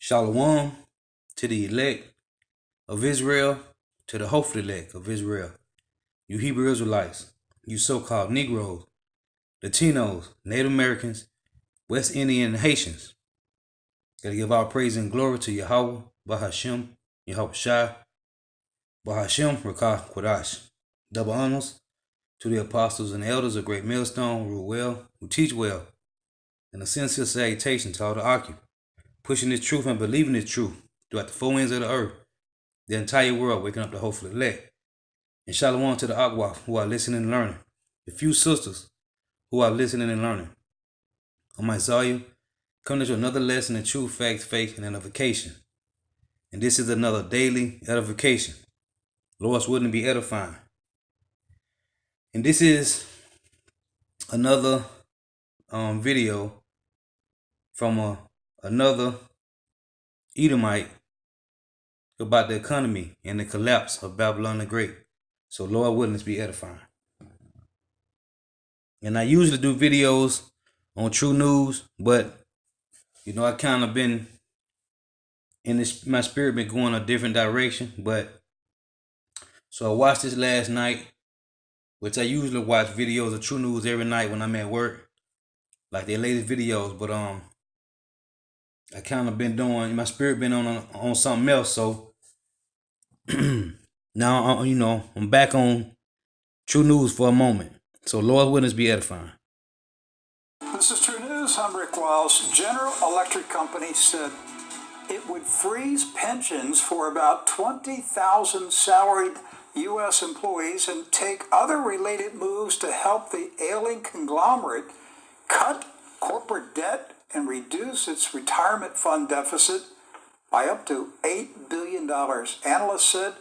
Shalom to the elect of Israel, to the hopeful elect of Israel. You Hebrew Israelites, you so-called Negroes, Latinos, Native Americans, West Indian, and Haitians. Gotta give all praise and glory to Yahweh, Bahashem, Yahweh Shai, Bahashem, Rakah, Quadash. Double honors to the apostles and elders of Great Millstone, who rule well, who teach well, and a sincere salutation to all the occupants, pushing this truth and believing this truth throughout the four winds of the earth, the entire world waking up the hopeful elect. And shalom to the Akwaf who are listening and learning, the few sisters who are listening and learning. On my Zayu, coming to another lesson in truth, facts, faith, and edification. And this is another daily edification. Lord's wouldn't be edifying. And this is another video from another Edomite about the economy and the collapse of Babylon the Great. So Lord willing, be edifying. And I usually do videos on True News, but I kind of been in this, my spirit been going a different direction. But so I watched this last night, which I usually watch videos of True News every night when I'm at work, like their latest videos. But I kind of been doing, my spirit been on something else. So now I'm back on True News for a moment. So Lord witness, be edifying. This is True News. I'm Rick Wiles. General Electric Company said it would freeze pensions for about 20,000 salaried U.S. employees and take other related moves to help the ailing conglomerate cut corporate debt and reduce its retirement fund deficit by up to $8 billion. Analysts said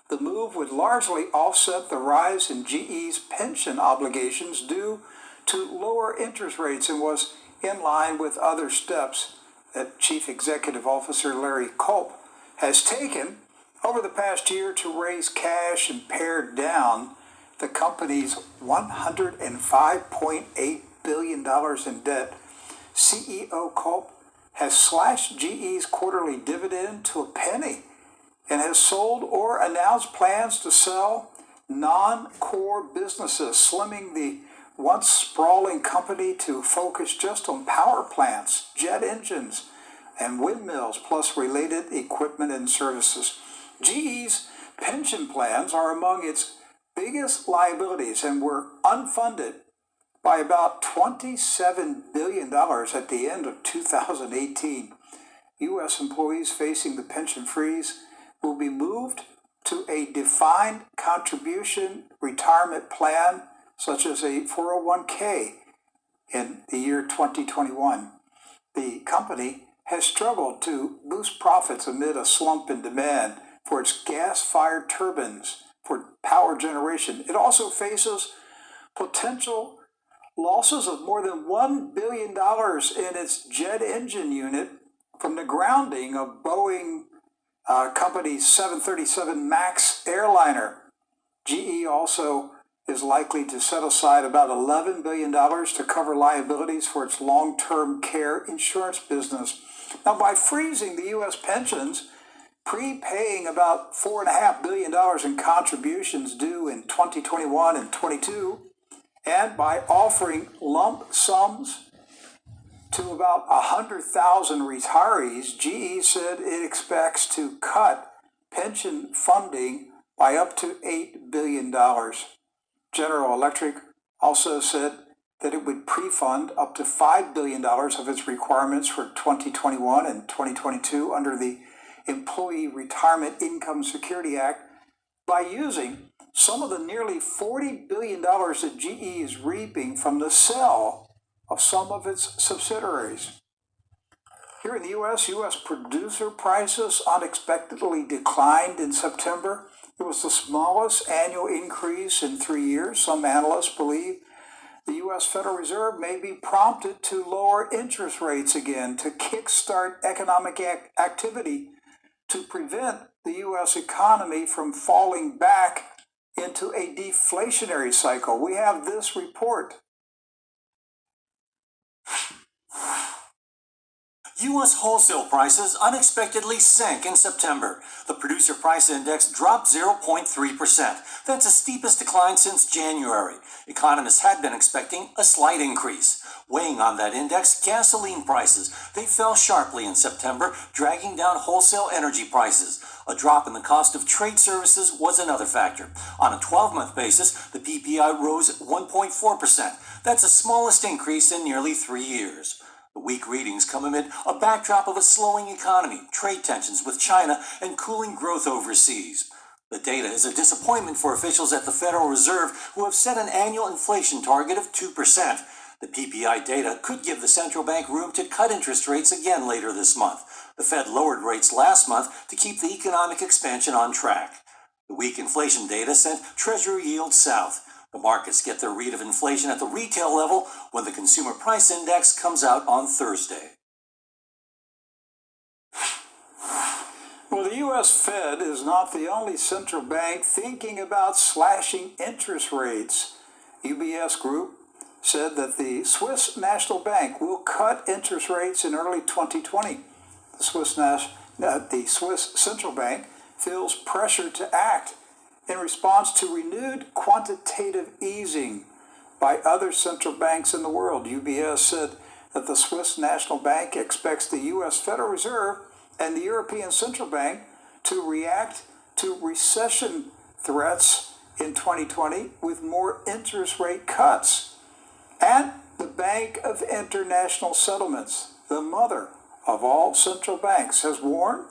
the move would largely offset the rise in GE's pension obligations due to lower interest rates and was in line with other steps that Chief Executive Officer Larry Culp has taken over the past year to raise cash and pare down the company's $105.8 billion in debt. CEO Culp has slashed GE's quarterly dividend to a penny and has sold or announced plans to sell non-core businesses, slimming the once sprawling company to focus just on power plants, jet engines, and windmills, plus related equipment and services. GE's pension plans are among its biggest liabilities and were unfunded by about $27 billion at the end of 2018. U.S. employees facing the pension freeze will be moved to a defined contribution retirement plan, such as a 401k, in the year 2021. The company has struggled to boost profits amid a slump in demand for its gas-fired turbines for power generation. It also faces potential losses of more than $1 billion in its jet engine unit from the grounding of Boeing company's 737 MAX airliner. GE also is likely to set aside about $11 billion to cover liabilities for its long-term care insurance business. Now, by freezing the U.S. pensions, prepaying about $4.5 billion in contributions due in 2021 and 22, and by offering lump sums to about 100,000 retirees, GE said it expects to cut pension funding by up to $8 billion. General Electric also said that it would pre-fund up to $5 billion of its requirements for 2021 and 2022 under the Employee Retirement Income Security Act by using some of the nearly $40 billion that GE is reaping from the sale of some of its subsidiaries. Here in the U.S., U.S. producer prices unexpectedly declined in September. It was the smallest annual increase in 3 years. Some analysts believe the U.S. Federal Reserve may be prompted to lower interest rates again to kickstart economic activity to prevent the U.S. economy from falling back into a deflationary cycle. We have this report. U.S. wholesale prices unexpectedly sank in September. The producer price index dropped 0.3%. That's the steepest decline since January. Economists had been expecting a slight increase. Weighing on that index, gasoline prices. They fell sharply in September, dragging down wholesale energy prices. A drop in the cost of trade services was another factor. On a 12-month basis, the PPI rose 1.4%. That's the smallest increase in nearly 3 years. The weak readings come amid a backdrop of a slowing economy, trade tensions with China, and cooling growth overseas. The data is a disappointment for officials at the Federal Reserve, who have set an annual inflation target of 2%. The PPI data could give the central bank room to cut interest rates again later this month. The Fed lowered rates last month to keep the economic expansion on track. The weak inflation data sent Treasury yields south. The markets get their read of inflation at the retail level when the Consumer Price Index comes out on Thursday. Well, the U.S. Fed is not the only central bank thinking about slashing interest rates. UBS Group said that the Swiss National Bank will cut interest rates in early 2020. The Swiss Central Bank feels pressure to act in response to renewed quantitative easing by other central banks in the world. UBS said that the Swiss National Bank expects the U.S. Federal Reserve and the European Central Bank to react to recession threats in 2020 with more interest rate cuts. And the Bank of International Settlements, the mother of all central banks, has warned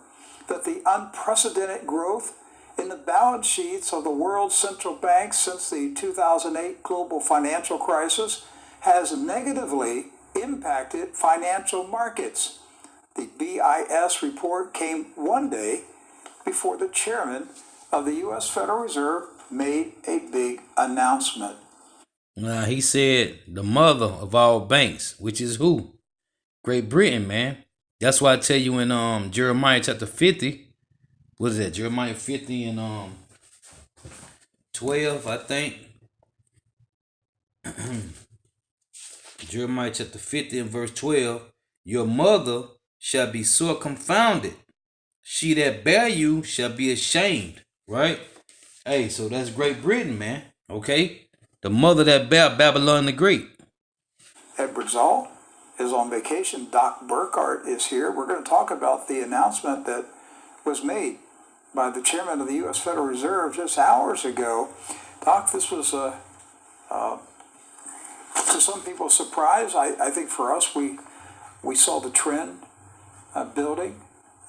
that the unprecedented growth in the balance sheets of the world's central banks since the 2008 global financial crisis has negatively impacted financial markets. The BIS report came one day before the chairman of the U.S. Federal Reserve made a big announcement. He said the mother of all banks, which is who? Great Britain, man. That's why I tell you in Jeremiah chapter 50, what is that? Jeremiah 50 and 12, I think. Jeremiah chapter 50 and verse 12. Your mother shall be sore confounded. She that bare you shall be ashamed. Right? Hey, so that's Great Britain, man. Okay? The mother that bare Babylon the Great. Edward Zoll is on vacation. Doc Burkhart is here. We're going to talk about the announcement that was made by the chairman of the U.S. Federal Reserve just hours ago. Doc, this was to some people a surprise. I think for us, we saw the trend building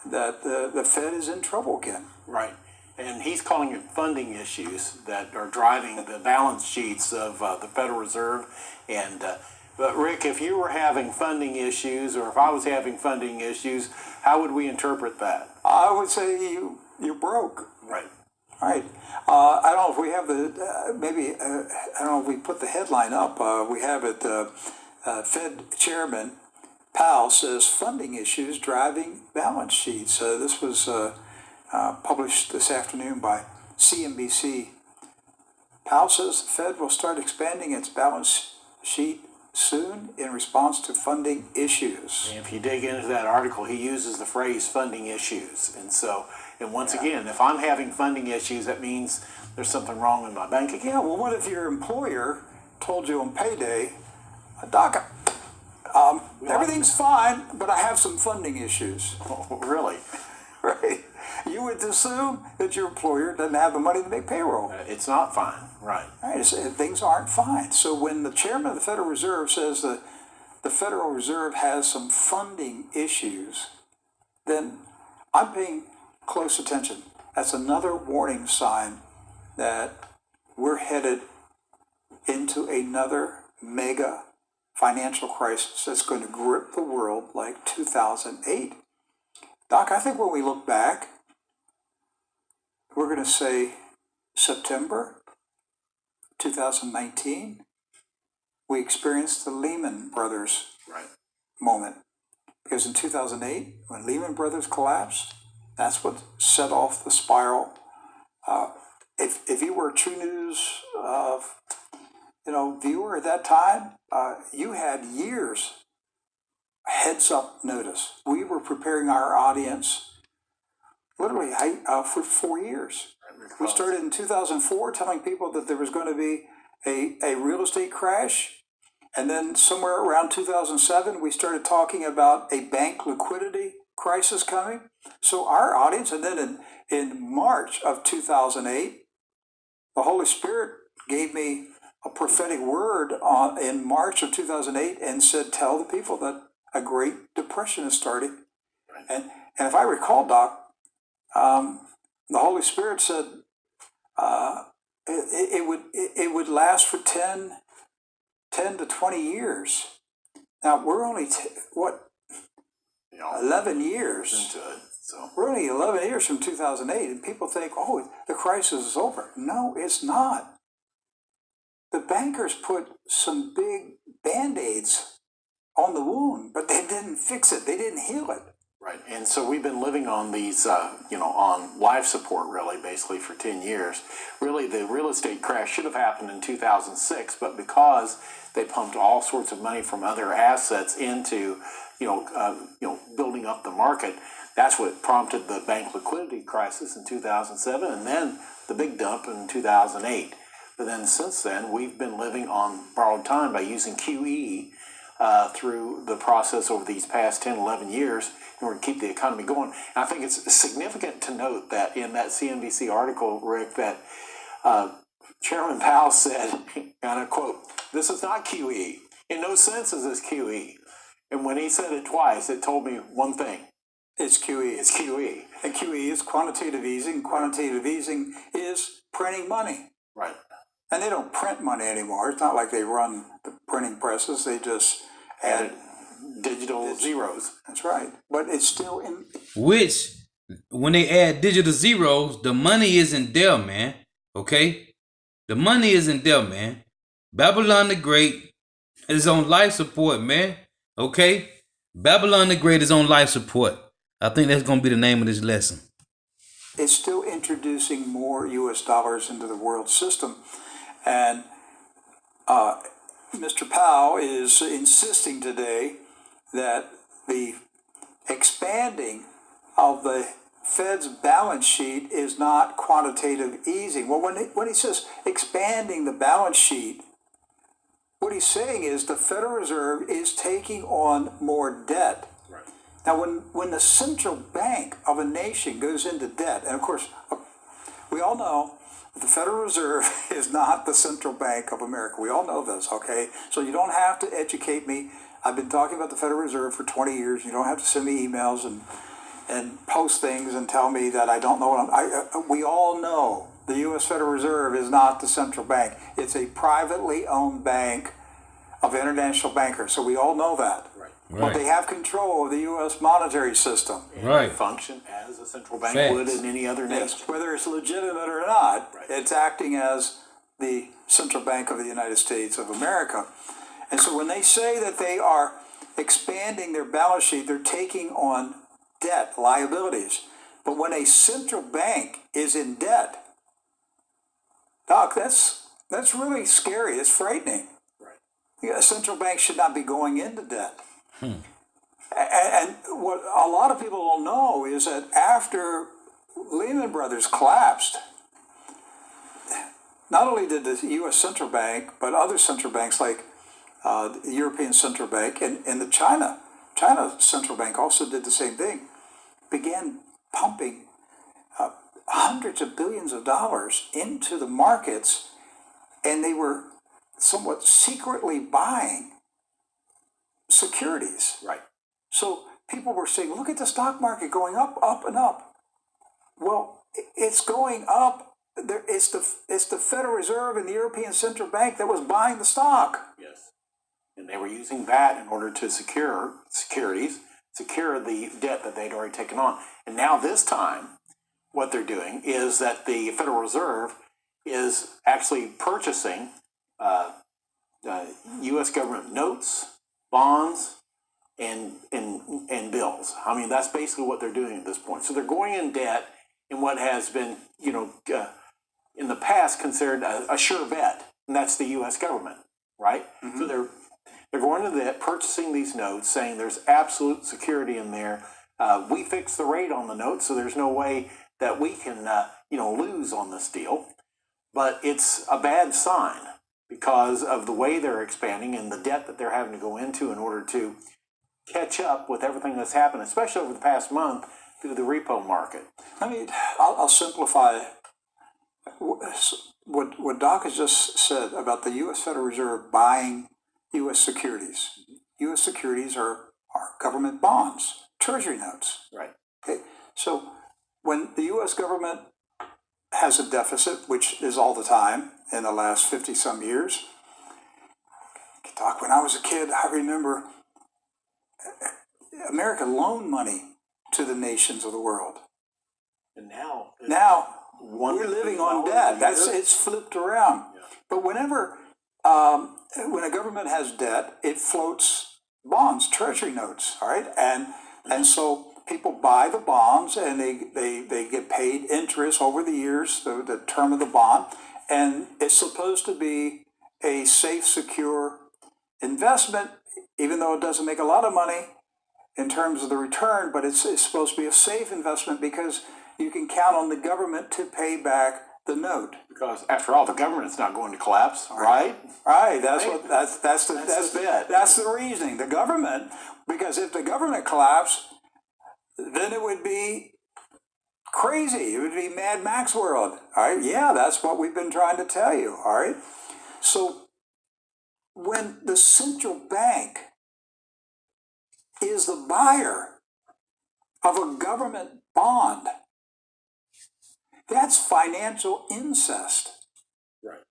that the Fed is in trouble again. Right. And he's calling it funding issues that are driving the balance sheets of the Federal Reserve. And but Rick, if you were having funding issues, or if I was having funding issues, how would we interpret that? I would say you broke. Right. Right. I don't know if we have the I don't know if we put the headline up. We have it. Fed Chairman Powell says funding issues driving balance sheets. This was published this afternoon by CNBC. Powell says the Fed will start expanding its balance sheet soon in response to funding issues. And if you dig into that article, he uses the phrase funding issues. And once again, if I'm having funding issues, that means there's something wrong with my bank account. Yeah, well, what if your employer told you on payday, Doc, everything's fine, but I have some funding issues. Oh, really? Right. You would assume that your employer doesn't have the money to make payroll. It's not fine. Right. Right. Things aren't fine. So when the chairman of the Federal Reserve says that the Federal Reserve has some funding issues, then I'm paying close attention. That's another warning sign that we're headed into another mega financial crisis that's going to grip the world like 2008. Doc, I think when we look back, we're going to say September 2019, we experienced the Lehman Brothers moment. Because in 2008, when Lehman Brothers collapsed, that's what set off the spiral. If you were a True News viewer at that time, you had years heads up notice. We were preparing our audience literally for 4 years. We started in 2004 telling people that there was going to be a real estate crash. And then somewhere around 2007, we started talking about a bank liquidity crisis coming. So our audience, and then in March of 2008, the Holy Spirit gave me a prophetic word in March of 2008 and said, tell the people that a Great Depression is starting. And if I recall, Doc, the Holy Spirit said it would last for 10 to 20 years. Now, we're only, 11 years into it. So we're only 11 years from 2008, and people think, oh, the crisis is over. No, it's not. The bankers put some big Band-Aids on the wound, but they didn't fix it. They didn't heal it. right, and so we've been living on these, on life support really, basically for 10 years. Really, the real estate crash should have happened in 2006, but because they pumped all sorts of money from other assets into, building up the market, that's what prompted the bank liquidity crisis in 2007, and then the big dump in 2008. But then since then, we've been living on borrowed time by using QE through the process over these past 10, 11 years in order to keep the economy going. And I think it's significant to note that in that CNBC article, Rick, that Chairman Powell said, and I quote, "This is not QE. In no sense is this QE." And when he said it twice, it told me one thing. It's QE. It's QE. And QE is quantitative easing. Quantitative easing is printing money. Right. And they don't print money anymore. It's not like they run the printing presses. They just add. Digital zeros. That's right. But it's still in. Which, when they add digital zeros, the money isn't there, man. Okay? The money isn't there, man. Babylon the Great is on life support, man. Okay? Babylon the Great is on life support. I think that's going to be the name of this lesson. It's still introducing more U.S. dollars into the world system. And Mr. Powell is insisting today that the expanding of the Fed's balance sheet is not quantitative easing. Well, when he says expanding the balance sheet, what he's saying is the Federal Reserve is taking on more debt. Right. Now, when the central bank of a nation goes into debt, and of course, we all know that the Federal Reserve is not the central bank of America. We all know this, okay? So you don't have to educate me. I've been talking about the Federal Reserve for 20 years. You don't have to send me emails and post things and tell me that I don't know what we all know the U.S. Federal Reserve is not the central bank. It's a privately owned bank of international bankers. So we all know that. Right. But they have control of the U.S. monetary system. Right. Function as a central bank Facts. would in any other nation. Yes, whether it's legitimate or not, Right. it's acting as the central bank of the United States of America. And so when they say that they are expanding their balance sheet, they're taking on debt, liabilities. But when a central bank is in debt, Doc, that's really scary. It's frightening. Right. A central bank should not be going into debt. And what a lot of people don't know is that after Lehman Brothers collapsed, not only did the U.S. Central Bank, but other central banks like the European Central Bank and the China Central Bank also did the same thing, began pumping hundreds of billions of dollars into the markets, and they were somewhat secretly buying securities. Right. So people were saying, look at the stock market going up, up, and up. Well, it's going up. It's the Federal Reserve and the European Central Bank that was buying the stock. Yes. And they were using that in order to secure the debt that they'd already taken on. And now this time, what they're doing is that the Federal Reserve is actually purchasing U.S. government notes, bonds, and bills. I mean, that's basically what they're doing at this point. So they're going in debt in what has been, in the past considered a sure bet, and that's the U.S. government, right? Mm-hmm. So they're They're going to that, purchasing these notes, saying there's absolute security in there. We fixed the rate on the note, so there's no way that we can, lose on this deal. But it's a bad sign because of the way they're expanding and the debt that they're having to go into in order to catch up with everything that's happened, especially over the past month through the repo market. I mean, I'll simplify what Doc has just said about the U.S. Federal Reserve buying U.S. securities. U.S. securities are government bonds, treasury notes. Right. Okay, so when the U.S. government has a deficit, which is all the time in the last 50-some years, Doc, when I was a kid, I remember America loaned money to the nations of the world. And now We're living on debt. It's flipped around. Yeah. But whenever when a government has debt, it floats bonds, treasury notes, all right? And so people buy the bonds and they get paid interest over the years, the term of the bond, and it's supposed to be a safe, secure investment, even though it doesn't make a lot of money in terms of the return, but it's supposed to be a safe investment because you can count on the government to pay back the note. because after all, the government's not going to collapse, right? Right. That's the reasoning. The government, because if the government collapsed, then it would be crazy. It would be Mad Max world. All right. Yeah, that's what we've been trying to tell you. All right. So when the central bank is the buyer of a government bond, that's financial incest. Right.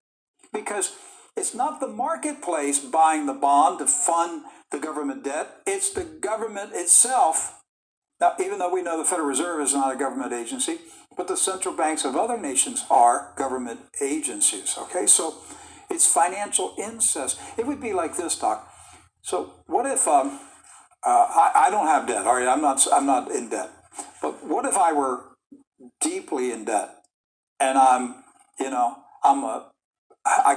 Because it's not the marketplace buying the bond to fund the government debt, it's the government itself. Now, even though we know the Federal Reserve is not a government agency, but the central banks of other nations are government agencies, okay? So it's financial incest. It would be like this, Doc. So what if, I don't have debt, all right? I'm not in debt. But what if I were deeply in debt and I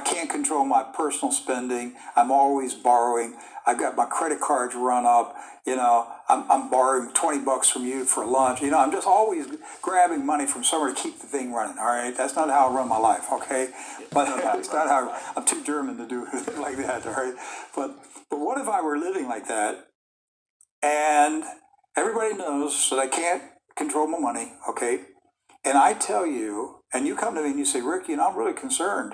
can't control my personal spending. I'm always borrowing. I've got my credit cards run up. I'm borrowing $20 from you for lunch. I'm just always grabbing money from somewhere to keep the thing running. All right, that's not how I run my life. Okay, but it's not how I'm too German to do it like that. All right, but what if I were living like that, and everybody knows that I can't control my money. Okay, and I tell you, and you come to me and you say, Rick, I'm really concerned.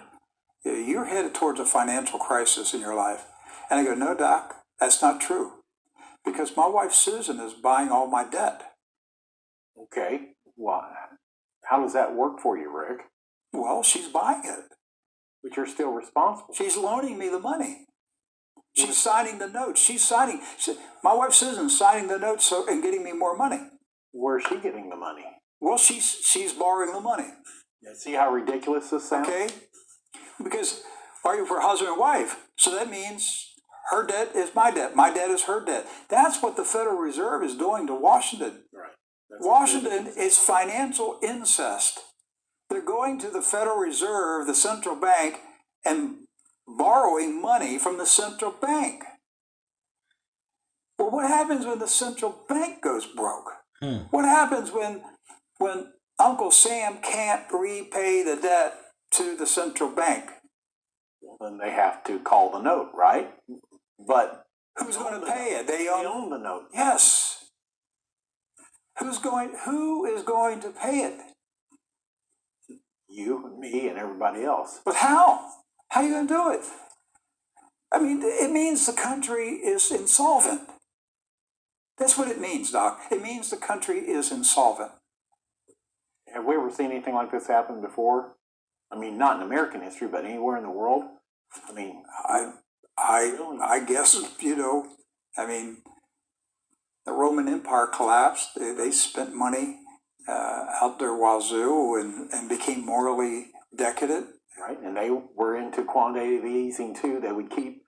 You're headed towards a financial crisis in your life. And I go, no, Doc, that's not true. Because my wife, Susan, is buying all my debt. Okay. Well, how does that work for you, Rick? Well, she's buying it. But you're still responsible. She's loaning me the money. She's signing the notes. My wife, Susan's signing the notes and getting me more money. Where's she getting the money? Well, she's borrowing the money. See how ridiculous this sounds? Okay? Because we're husband and wife. So that means her debt is my debt. My debt is her debt. That's what the Federal Reserve is doing to Washington. Right. Washington is financial incest. They're going to the Federal Reserve, the central bank, and borrowing money from the central bank. Well, what happens when the central bank goes broke? What happens when Uncle Sam can't repay the debt to the central bank? Well, then they have to call the note, right? But who's going to pay it? They own the note. Yes. Who is going to pay it? You and me and everybody else. But how? How are you going to do it? I mean, it means the country is insolvent. That's what it means, Doc. It means the country is insolvent. Have we ever seen anything like this happen before? I mean, not in American history, but anywhere in the world? I mean, I guess, I mean, the Roman Empire collapsed. They spent money out their wazoo and became morally decadent. Right, and they were into quantitative easing too. They would keep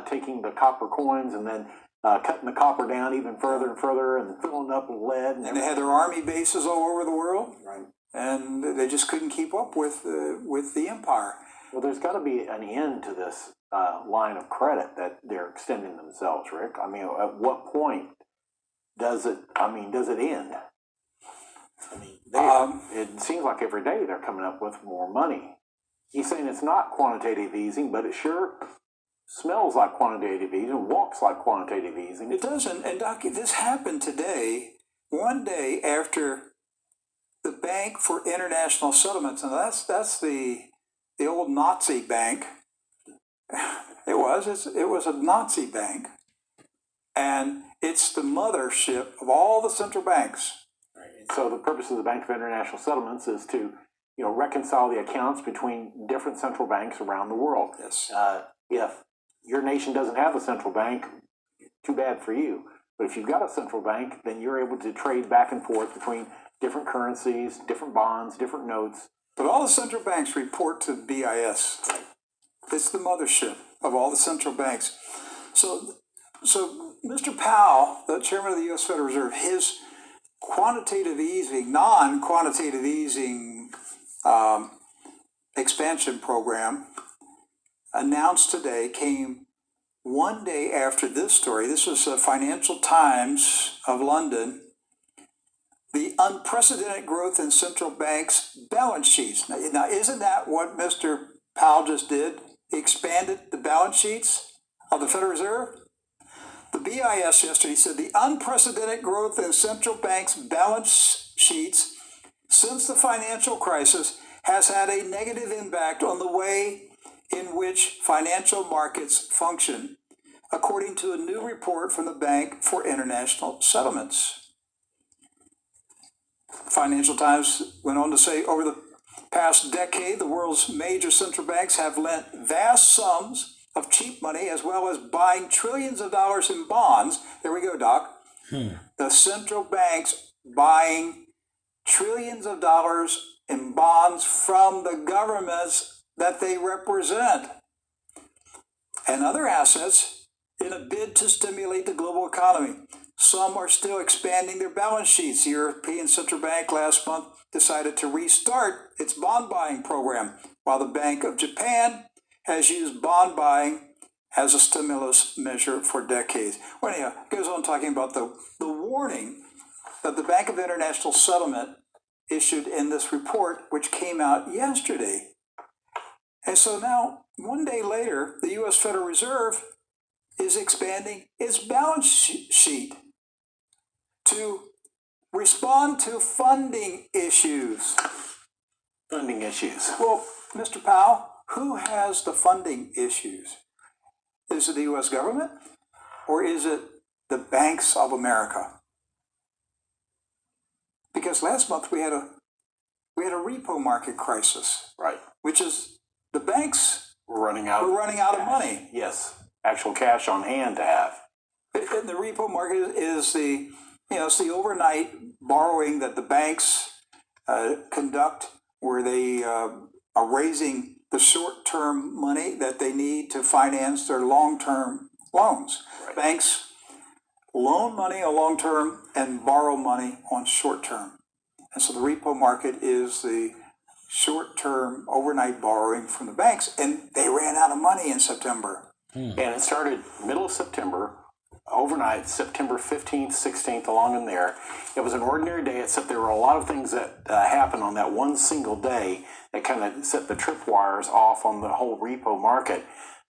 taking the copper coins and then cutting the copper down even further and further and filling up with lead. And they had their army bases all over the world. Right. And they just couldn't keep up with the empire. Well, there's got to be an end to this line of credit that they're extending themselves, Rick? I mean, at what point does it end? I mean, it seems like every day they're coming up with more money. He's saying it's not quantitative easing, but it sure smells like quantitative easing, walks like quantitative easing. It doesn't. And Doc, this happened today, one day after the Bank for International Settlements, and that's the old Nazi bank. It was a Nazi bank, and it's the mothership of all the central banks. So the purpose of the Bank of International Settlements is to, reconcile the accounts between different central banks around the world. Yes. If your nation doesn't have a central bank, too bad for you. But if you've got a central bank, then you're able to trade back and forth between different currencies, different bonds, different notes. But all the central banks report to BIS. It's the mothership of all the central banks. So Mr. Powell, the chairman of the U.S. Federal Reserve, his quantitative easing, non-quantitative easing expansion program announced today came one day after this story. This was Financial Times of London. The unprecedented growth in central banks' balance sheets. Now, isn't that what Mr. Powell just did? He expanded the balance sheets of the Federal Reserve. The BIS yesterday said the unprecedented growth in central banks' balance sheets since the financial crisis has had a negative impact on the way in which financial markets function, according to a new report from the Bank for International Settlements. Financial Times went on to say, over the past decade, the world's major central banks have lent vast sums of cheap money, as well as buying trillions of dollars in bonds. There we go, Doc. The central banks buying trillions of dollars in bonds from the governments that they represent and other assets in a bid to stimulate the global economy. Some are still expanding their balance sheets. The European Central Bank last month decided to restart its bond buying program, while the Bank of Japan has used bond buying as a stimulus measure for decades. Well, anyhow, it goes on talking about the warning that the Bank of International Settlement issued in this report, which came out yesterday. And so now, one day later, the U.S. Federal Reserve is expanding its balance sheet to respond to funding issues. Funding issues. Well, Mr. Powell, who has the funding issues? Is it the U.S. government, or is it the banks of America? Because last month we had a repo market crisis, Right. which is the banks We're running out of money. Yes. Actual cash on hand to have. And the repo market is it's the overnight borrowing that the banks conduct, where they are raising the short-term money that they need to finance their long-term loans. Right. Banks loan money on long-term and borrow money on short-term. And so the repo market is the short-term overnight borrowing from the banks, and they ran out of money in September. And it started middle of September, overnight, September 15th, 16th, along in there. It was an ordinary day, except there were a lot of things that happened on that one single day that kind of set the tripwires off on the whole repo market.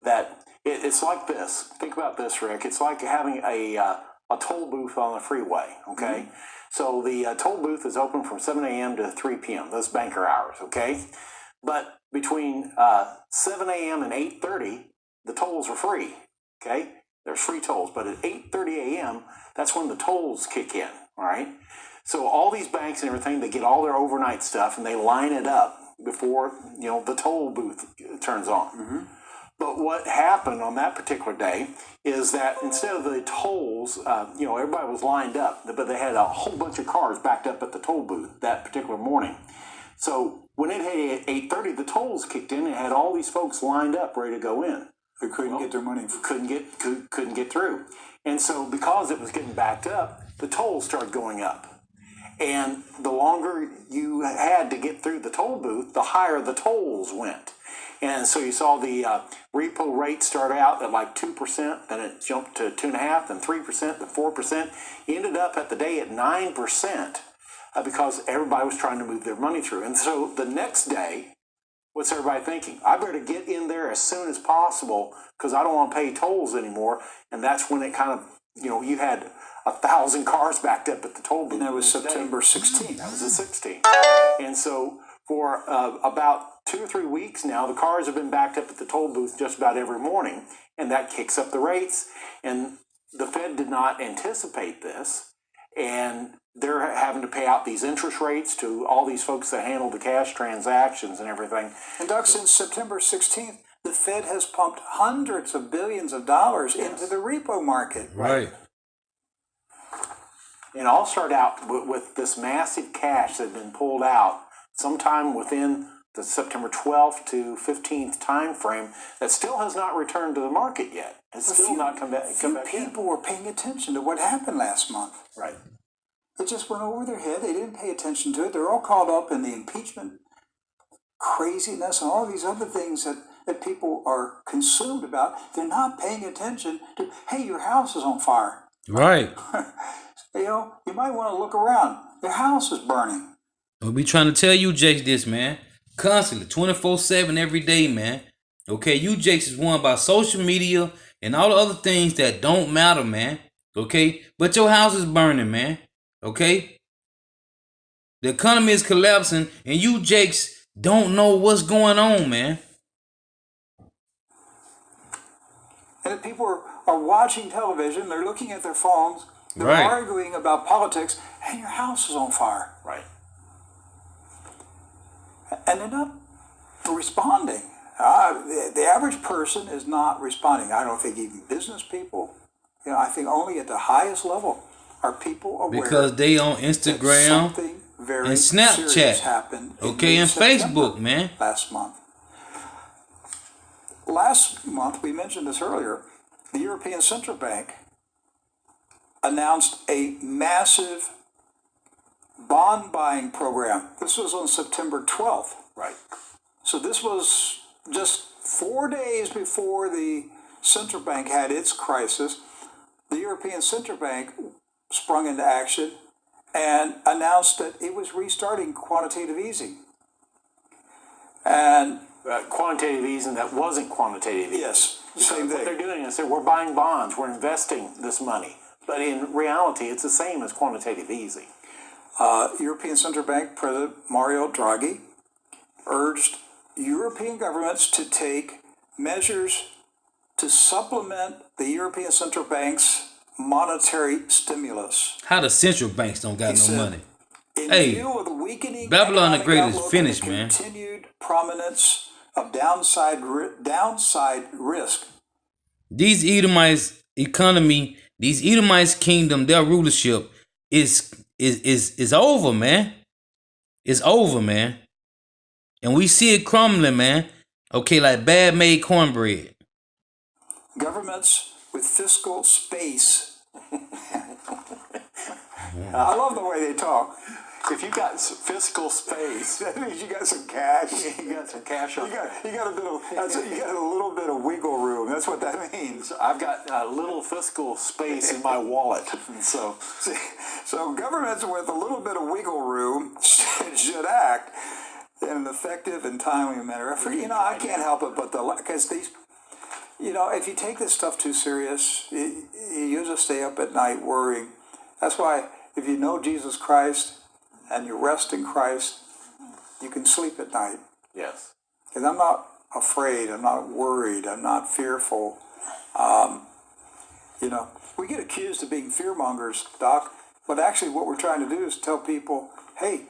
That it's like this. Think about this, Rick. It's like having a toll booth on the freeway, okay? Mm-hmm. So the toll booth is open from 7 a.m. to 3 p.m., those banker hours, okay? But between 7 a.m. and 8:30, the tolls are free, okay? There's free tolls, but at 8:30 a.m., that's when the tolls kick in, all right? So all these banks and everything, they get all their overnight stuff and they line it up before, the toll booth turns on. Mm-hmm. But what happened on that particular day is that instead of the tolls, everybody was lined up, but they had a whole bunch of cars backed up at the toll booth that particular morning. So when it hit 8:30, the tolls kicked in and had all these folks lined up ready to go in. They couldn't get their money. Couldn't get through. And so because it was getting backed up, the tolls started going up. And the longer you had to get through the toll booth, the higher the tolls went. And so you saw the repo rate start out at like 2%, then it jumped to 2.5%, then 3%, then 4%. Ended up at the day at 9% because everybody was trying to move their money through. And so the next day, what's everybody thinking? I better get in there as soon as possible because I don't want to pay tolls anymore. And that's when it kind of, you had 1,000 cars backed up at the toll booth. And that was September 16th. That was the 16th. And so for about 2 or 3 weeks now, the cars have been backed up at the toll booth just about every morning, and that kicks up the rates. And the Fed did not anticipate this, and they're having to pay out these interest rates to all these folks that handle the cash transactions and everything. And Doug, since September 16th, the Fed has pumped hundreds of billions of dollars into the repo market. Right. And I'll start out with this massive cash that had been pulled out sometime within the September 12th to 15th time frame that still has not returned to the market yet. It's still not come back in. People were paying attention to what happened last month. Right. It just went over their head. They didn't pay attention to it. They're all caught up in the impeachment craziness and all these other things that people are consumed about. They're not paying attention to, hey, your house is on fire. Right. You might want to look around. Your house is burning. We'll be trying to tell you, Jakes, this, man. Constantly, 24/7, every day, man. Okay, you, Jakes, is one about social media and all the other things that don't matter, man. Okay, but your house is burning, man. Okay, the economy is collapsing, and you, Jakes, don't know what's going on, man. And if people are watching television, they're looking at their phones, they're Right. arguing about politics, and your house is on fire. Right. And they're not responding. The average person is not responding. I don't think even business people. I think only at the highest level are people aware Because they on that Instagram something very and Snapchat. serious happened. Okay, and mid-September Facebook, man. Last month. Last month, we mentioned this earlier, the European Central Bank announced a massive bond buying program. This was on September 12th. Right. So this was just 4 days before the central bank had its crisis. The European Central Bank sprung into action and announced that it was restarting quantitative easing. And Quantitative easing that wasn't quantitative easing. yes, same What they're thing. doing is we're buying bonds, we're investing this money. But in reality, it's the same as quantitative easing. European Central Bank President Mario Draghi urged European governments to take measures to supplement the European Central Bank's monetary stimulus. How the central banks don't got He no said, money? In Hey, view of the weakening Babylon the economic Great is outlook finished, and the man. continued prominence of downside risk. These Edomites economy, these Edomites kingdom, their rulership is over, man. It's over, man. And we see it crumbling, man. Okay, like bad made cornbread. Governments with fiscal space. I love the way they talk. If you got fiscal space, That means you got some cash. you got some cash on. You got a little bit of wiggle room. That's what that means. I've got a little fiscal space in my wallet, and so So governments with a little bit of wiggle room should act in an effective and timely manner. I can't help it, but because these, if you take this stuff too serious, you just stay up at night worrying. That's why if you know Jesus Christ and you rest in Christ, you can sleep at night. yes, Because I'm not afraid, I'm not worried, I'm not fearful. We get accused of being fearmongers, Doc, but actually what we're trying to do is tell people, hey,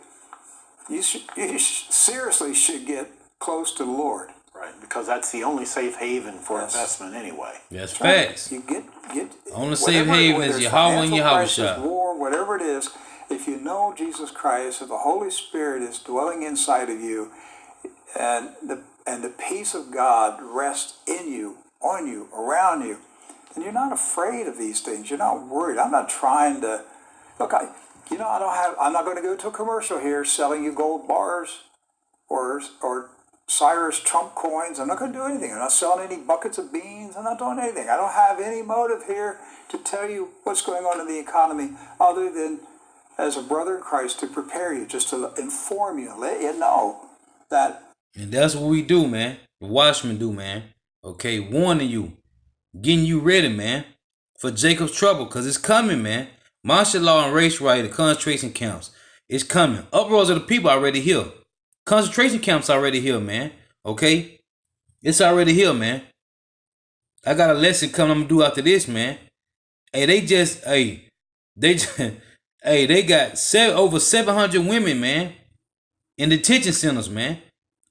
you seriously should get close to the Lord. right, because that's the only safe haven for Yes. investment anyway. That's facts. You get Only safe haven whether is it's Yahweh and financial Yahweh crisis, Shah. war, whatever it is, if you know Jesus Christ, if the Holy Spirit is dwelling inside of you, and the peace of God rests in you, on you, around you, and you're not afraid of these things. You're not worried. I'm not trying to look. I'm not going to go to a commercial here selling you gold bars or Cyrus Trump coins. I'm not going to do anything. I'm not selling any buckets of beans. I'm not doing anything. I don't have any motive here to tell you what's going on in the economy other than as a brother in Christ to prepare you, just to inform you, let you know that. And that's what we do, man. The Watchmen do, man. Okay, warning you, getting you ready, man, for Jacob's trouble, because it's coming, man. Martial law and race riot, the concentration camps, it's coming. Uproars of the people already here. Concentration camps already here, man. Okay? It's already here, man. I got a lesson coming I'm gonna do after this, man. Hey, they got over 700 women, man, in detention centers, man.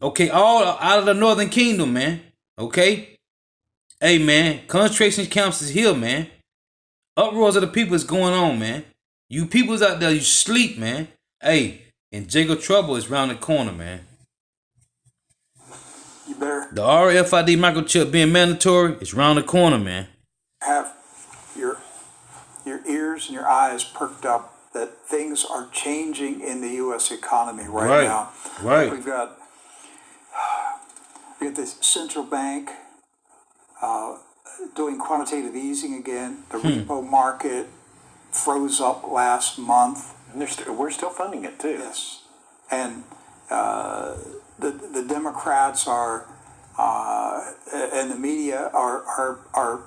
Okay, all out of the Northern Kingdom, man. Okay? Hey, man, concentration camps is here, man. Uproars of the people is going on, man. You peoples out there, you sleep, man. Hey, and Jacob trouble is round the corner, man. You better The RFID microchip being mandatory is round the corner, man. have your ears and your eyes perked up that things are changing in the U.S. economy right now. Right. We got this central bank doing quantitative easing again. The repo market froze up last month. And we're still funding it too. Yes, and the Democrats are and the media are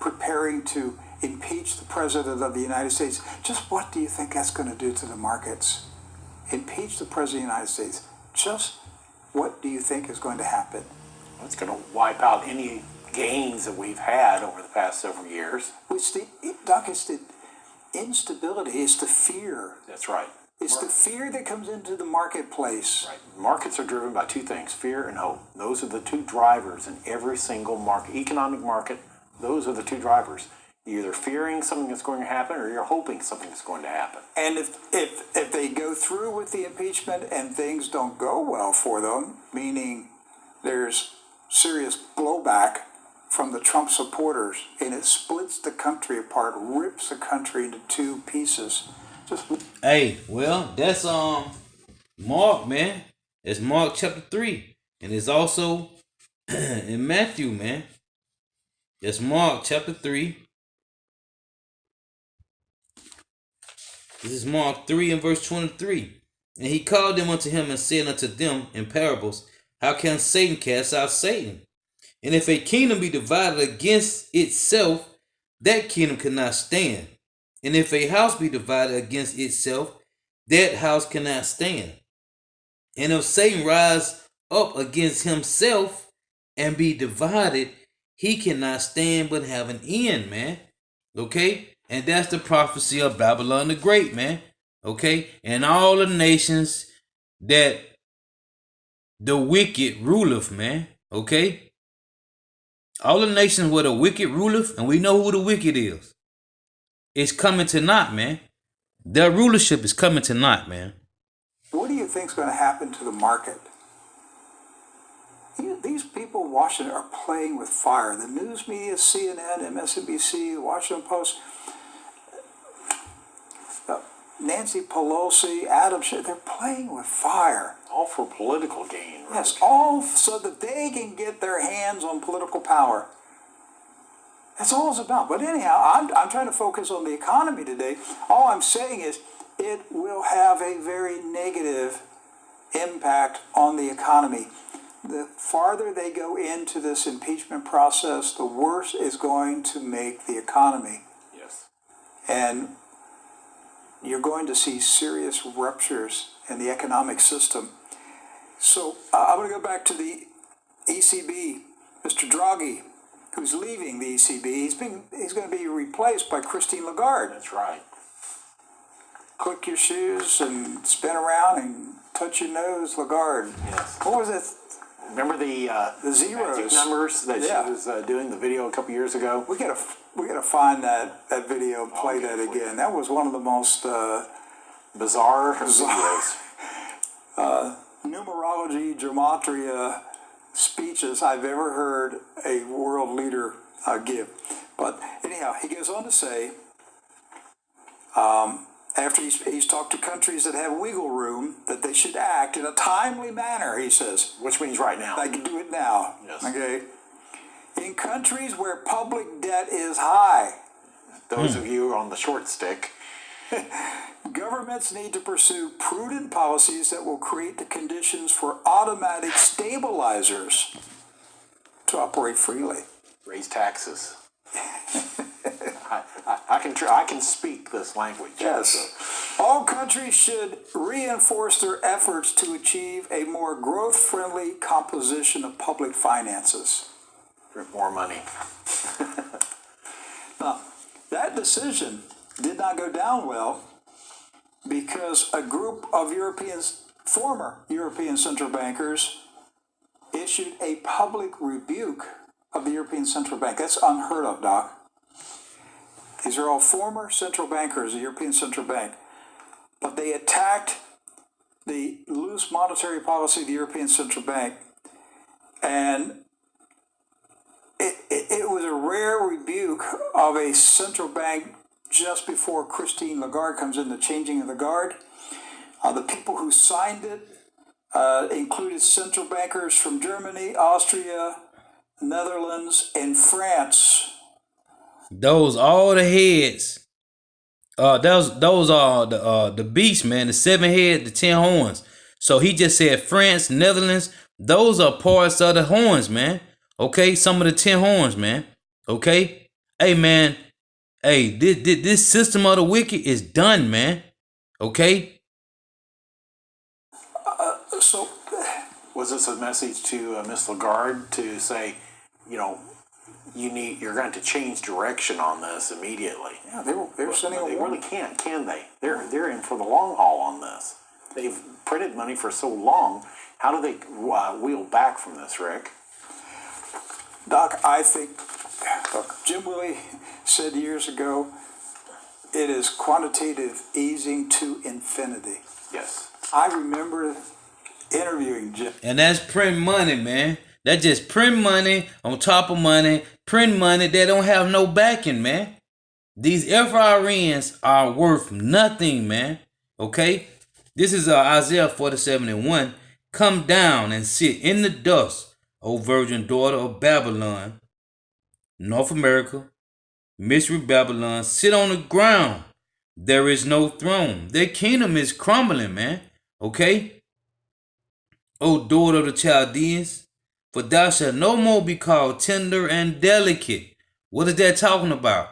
preparing to impeach the president of the United States. Just what do you think that's going to do to the markets? Impeach the president of the United States. Just what do you think is going to happen? Well, it's going to wipe out any gains that we've had over the past several years. It's the instability. It's the fear. That's right. It's the fear that comes into the marketplace. Right. Markets are driven by two things, fear and hope. Those are the two drivers in every single market, economic market. Those are the two drivers. You're either fearing something that's going to happen or you're hoping something is going to happen. And if they go through with the impeachment and things don't go well for them, meaning there's serious blowback from the Trump supporters, and it splits the country apart, rips the country into two pieces. Hey, well, that's Mark, man. It's Mark chapter 3. And it's also in Matthew, man. It's Mark chapter 3. This is Mark 3 and verse 23. And he called them unto him and said unto them in parables, how can Satan cast out Satan? And if a kingdom be divided against itself, that kingdom cannot stand. And if a house be divided against itself, that house cannot stand. And if Satan rise up against himself and be divided, he cannot stand but have an end, man. Okay? And that's the prophecy of Babylon the Great, man. Okay? And all the nations that the wicked ruleth, man. Okay? All the nations where the wicked ruleth, and we know who the wicked is. It's coming to naught, man. Their rulership is coming to naught, man. What do you think is going to happen to the market? These people in Washington are playing with fire. The news media, CNN, MSNBC, Washington Post, Nancy Pelosi, Adam Schiff, they're playing with fire. All for political gain. Right? Yes, all so that they can get their hands on political power. That's all it's about. But anyhow, I'm trying to focus on the economy today. All I'm saying is it will have a very negative impact on the economy. The farther they go into this impeachment process, the worse it's going to make the economy. Yes. And you're going to see serious ruptures in the economic system. So I'm going to go back to the ECB. Mr. Draghi, who's leaving the ECB, he's going to be replaced by Christine Lagarde. That's right. Click your shoes and spin around and touch your nose, Lagarde. Yes. What was it? Remember the zeros. magic numbers that she was doing the video a couple years ago? We gotta find that video and play that again. That was one of the most bizarre videos. Numerology, gematria speeches I've ever heard a world leader give. But anyhow, he goes on to say, after he's talked to countries that have wiggle room, that they should act in a timely manner, he says. Which means right now. I can do it now. Yes. Okay. In countries where public debt is high, Those of you on the short stick. governments need to pursue prudent policies that will create the conditions for automatic stabilizers to operate freely. Raise taxes. I can speak this language. Yes. All countries should reinforce their efforts to achieve a more growth-friendly composition of public finances. For more money. Now, that decision did not go down well because a group of former European central bankers issued a public rebuke of the European Central Bank. That's unheard of, Doc. These are all former central bankers of the European Central Bank. But they attacked the loose monetary policy of the European Central Bank. And it was a rare rebuke of a central bank just before Christine Lagarde comes in, the changing of the guard. The people who signed it included central bankers from Germany, Austria, Netherlands, and France. Those all the heads. Those are the beasts, man. The 7 heads, the 10 horns. So he just said France, Netherlands. Those are parts of the horns, man. Okay, some of the 10 horns, man. Okay, hey, man. Hey, this system of the wicked is done, man. Okay. So, Was this a message to Miss Lagarde to say, you're going to change direction on this immediately? yeah, they were sending a They warning. really can't, can they? They're in for the long haul on this. They've printed money for so long. How do they wheel back from this, Rick? Doc, I think Jim Willie said years ago, it is quantitative easing to infinity. Yes. I remember interviewing Jim. And that's print money, man. That's just print money on top of money. Print money that don't have no backing, man. These FRNs are worth nothing, man. Okay? This is Isaiah 47:1. Come down and sit in the dust, O virgin daughter of Babylon. North America, mystery Babylon, sit on the ground. There is no throne. Their kingdom is crumbling, man. Okay? O daughter of the Chaldeans, for thou shalt no more be called tender and delicate. What is that talking about?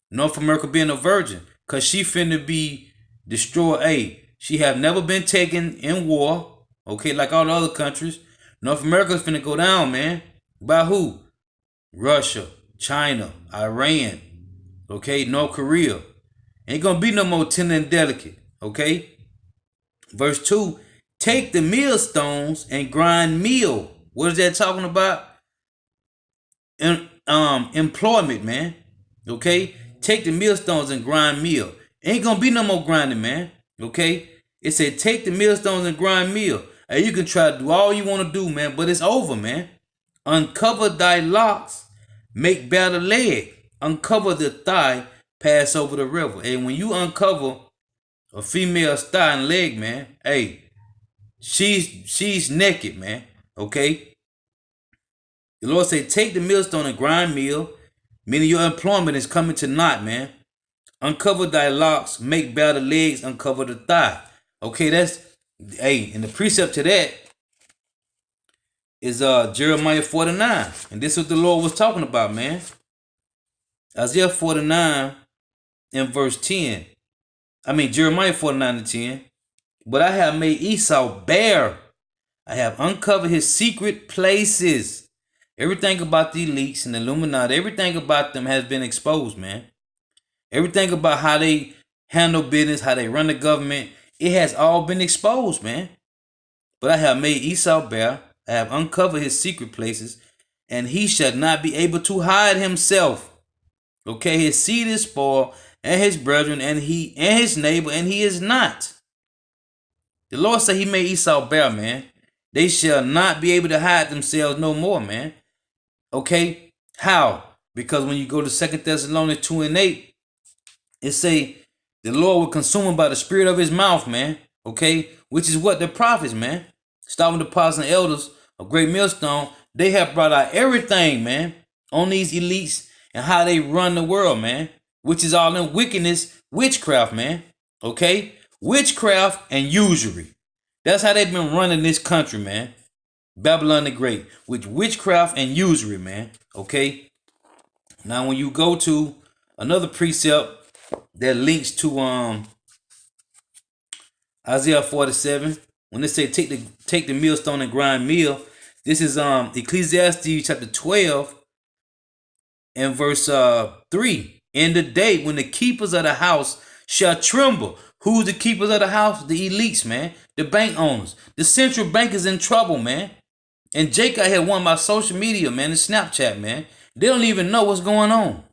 North America being a virgin, because she finna be destroyed. Hey, she have never been taken in war, okay, like all the other countries. North America's finna go down, man. By who? Russia, China, Iran, okay, North Korea. Ain't gonna be no more tender and delicate, okay? Verse 2, take the millstones and grind meal. What is that talking about? Employment, man. Okay? Take the millstones and grind meal. Ain't gonna be no more grinding, man. Okay? It said take the millstones and grind meal. And you can try to do all you want to do, man, but it's over, man. Uncover thy locks, make bare the leg. Uncover the thigh, pass over the river. And when you uncover a female's thigh and leg, man, hey, she's naked, man. Okay? The Lord said, take the millstone and grind meal, meaning your employment is coming to naught, man. Uncover thy locks, make bare the legs, uncover the thigh. Okay, and the precept to that is Jeremiah 49. And this is what the Lord was talking about, man. Isaiah 49 and verse 10. Jeremiah 49 and 10. But I have made Esau bare. I have uncovered his secret places. Everything about the elites and the Illuminati, everything about them has been exposed, man. Everything about how they handle business, how they run the government, it has all been exposed, man. But I have made Esau bare. I have uncovered his secret places, and he shall not be able to hide himself. Okay, his seed is spoiled, and his brethren, and his neighbor, and he is not. The Lord said he made Esau bare, man. They shall not be able to hide themselves no more, man. Okay? How? Because when you go to 2 Thessalonians 2 and 8, it say, The Lord will consume him by the spirit of his mouth, man. Okay? Which is what the prophets, man. Starting with the apostles and elders of Great Millstone, they have brought out everything, man, on these elites and how they run the world, man. Which is all in wickedness, witchcraft, man. Okay? Witchcraft and usury. That's how they've been running this country, man. Babylon the Great. With witchcraft and usury, man. Okay? Now when you go to another precept that links to Isaiah 47, when they say take the millstone and grind meal, this is Ecclesiastes chapter 12 and verse 3. In the day when the keepers of the house shall tremble. Who's the keepers of the house? The elites, man. The bank owners. The central bank is in trouble, man. And Jake out here won by social media, man, and Snapchat, man. They don't even know what's going on.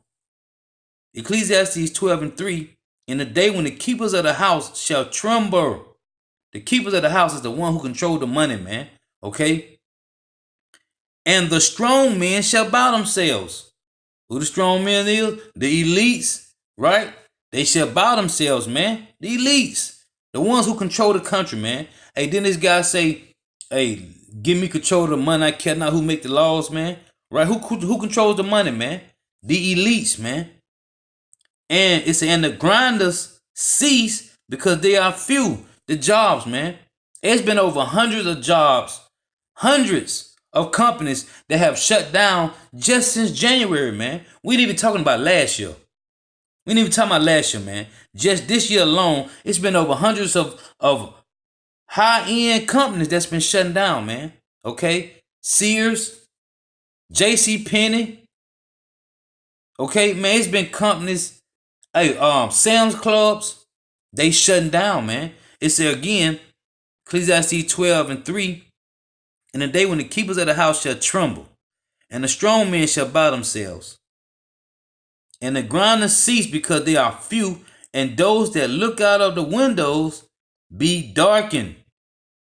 Ecclesiastes 12 and 3. In the day when the keepers of the house shall tremble. The keepers of the house is the one who control the money, man. Okay? And the strong men shall bow themselves. Who the strong men is? The elites, right? They shall bow themselves, man. The elites. The ones who control the country, man. Hey, then this guy say, hey, give me control of the money. I care not who make the laws, man. Right? Who controls the money, man? The elites, man. And it's and the grinders cease because they are few. The jobs, man. It's been over hundreds of jobs, hundreds of companies that have shut down just since January, man. We ain't even talking about last year. We ain't even talking about last year, man. Just this year alone, it's been over hundreds of high-end companies that's been shutting down, man. Okay? Sears, J.C. Penney. Okay, man, it's been companies. Hey, Sam's Clubs, they shutting down, man. It said again, Ecclesiastes 12 and 3, in the day when the keepers of the house shall tremble, and the strong men shall bow themselves, and the grinders cease because they are few, and those that look out of the windows be darkened,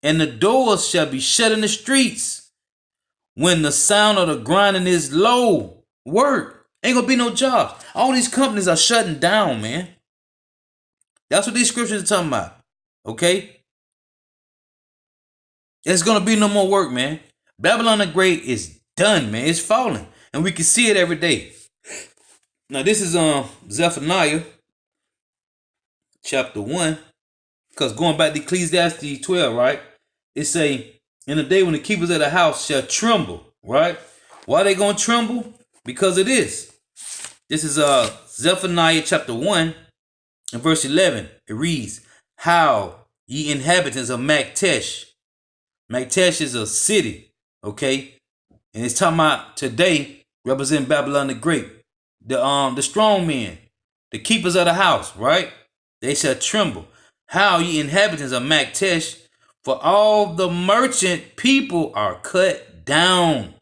and the doors shall be shut in the streets. When the sound of the grinding is low, work. Ain't gonna be no jobs. All these companies are shutting down, man. That's what these scriptures are talking about. Okay? There's gonna be no more work, man. Babylon the Great is done, man. It's falling. And we can see it every day. Now this is Zephaniah chapter 1. Because going back to Ecclesiastes 12, right? It say, in the day when the keepers of the house shall tremble, right? Why they gonna tremble? Because of this. This is Zephaniah chapter 1 and verse 11. It reads, how ye inhabitants of Maktesh. Maktesh is a city, okay? And it's talking about today, representing Babylon the Great. The strong men, the keepers of the house, right? They shall tremble. How ye inhabitants of Maktesh, for all the merchant people are cut down.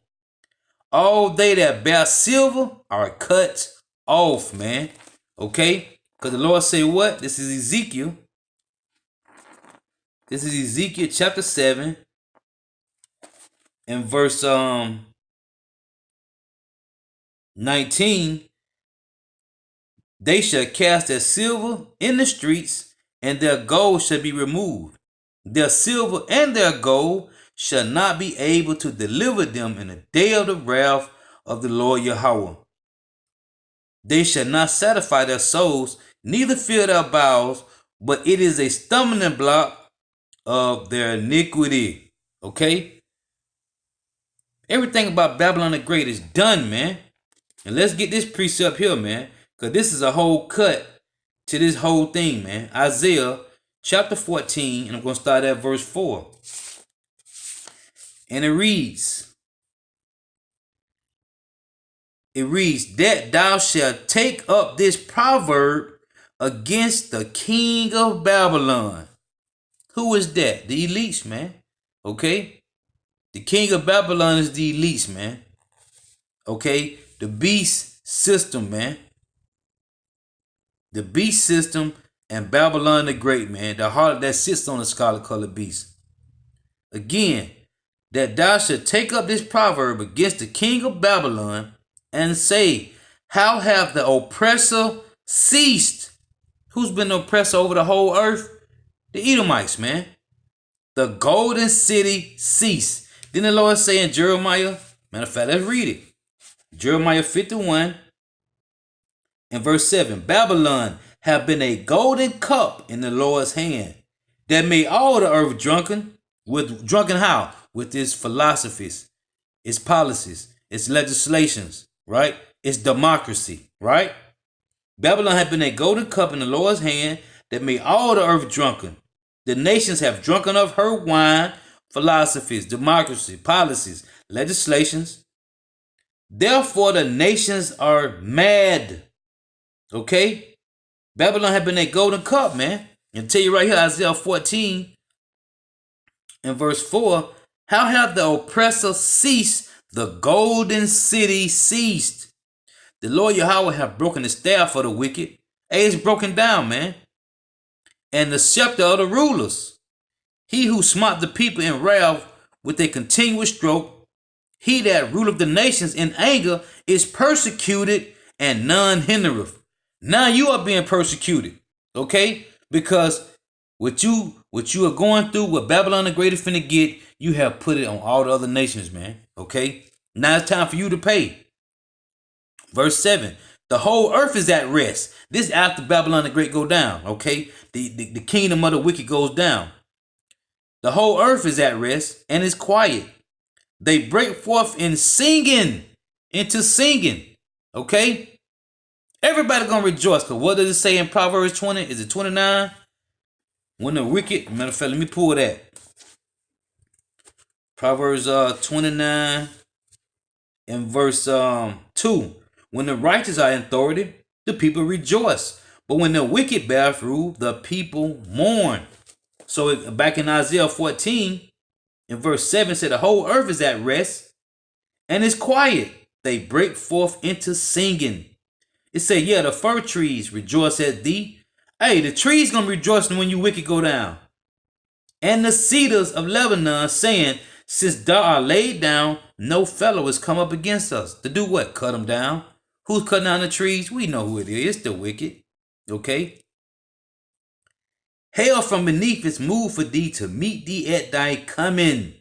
All they that bear silver are cut off, man. Okay? Because the Lord say what? This is Ezekiel. This is Ezekiel chapter 7 and verse 19. They shall cast their silver in the streets, and their gold shall be removed. Their silver and their gold shall not be able to deliver them in the day of the wrath of the Lord Yahweh. They shall not satisfy their souls, neither fill their bowels, but it is a stumbling block of their iniquity. Okay? Everything about Babylon the Great is done, man. And let's get this precept here, man. Because this is a whole cut to this whole thing, man. Isaiah chapter 14, and I'm going to start at verse 4. And it reads, that thou shalt take up this proverb against the king of Babylon. Who is that? The elites, man. Okay? The king of Babylon is the elites, man. Okay? The beast system, man. The beast system and Babylon the Great, man. The harlot that sits on the scarlet colored beast. Again, that thou shalt take up this proverb against the king of Babylon and say, how hath the oppressor ceased? Who's been the oppressor over the whole earth? The Edomites, man. The golden city ceased. Didn't the Lord say in Jeremiah? Matter of fact, let's read it. Jeremiah 51 and verse 7. Babylon have been a golden cup in the Lord's hand, that made all the earth drunken. Drunken how? With its philosophies, its policies, its legislations, right? Its democracy, right? Babylon had been a golden cup in the Lord's hand that made all the earth drunken. The nations have drunken of her wine, philosophies, democracy, policies, legislations. Therefore, the nations are mad. Okay? Babylon had been a golden cup, man. And tell you right here, Isaiah 14 and verse 4, how hath the oppressor ceased? The golden city ceased. The Lord Yahweh have broken the staff of the wicked. Hey, it's broken down, man. And the scepter of the rulers. He who smote the people in wrath with a continuous stroke, he that ruleth the nations in anger is persecuted, and none hindereth. Now you are being persecuted, okay? Because what you are going through, what Babylon the Great is finna get, you have put it on all the other nations, man, okay? Now it's time for you to pay. Verse 7, the whole earth is at rest. This after Babylon the Great go down, okay? The kingdom of the wicked goes down. The whole earth is at rest and is quiet. They break forth in singing, into singing, okay? Everybody gonna rejoice, because what does it say in Proverbs 20? Is it 29? When the wicked, matter of fact, let me pull that. Proverbs 29 and verse 2. When the righteous are in authority, the people rejoice. But when the wicked bear rule, the people mourn. So back in Isaiah 14, in verse 7, said the whole earth is at rest and is quiet. They break forth into singing. It said, yeah, the fir trees rejoice at thee. Hey, the trees gonna rejoice when you wicked go down. And the cedars of Lebanon saying, since thou art laid down, no fellow has come up against us. To do what? Cut them down. Who's cutting down the trees? We know who it is. It's the wicked. Okay? Hell from beneath is moved for thee to meet thee at thy coming.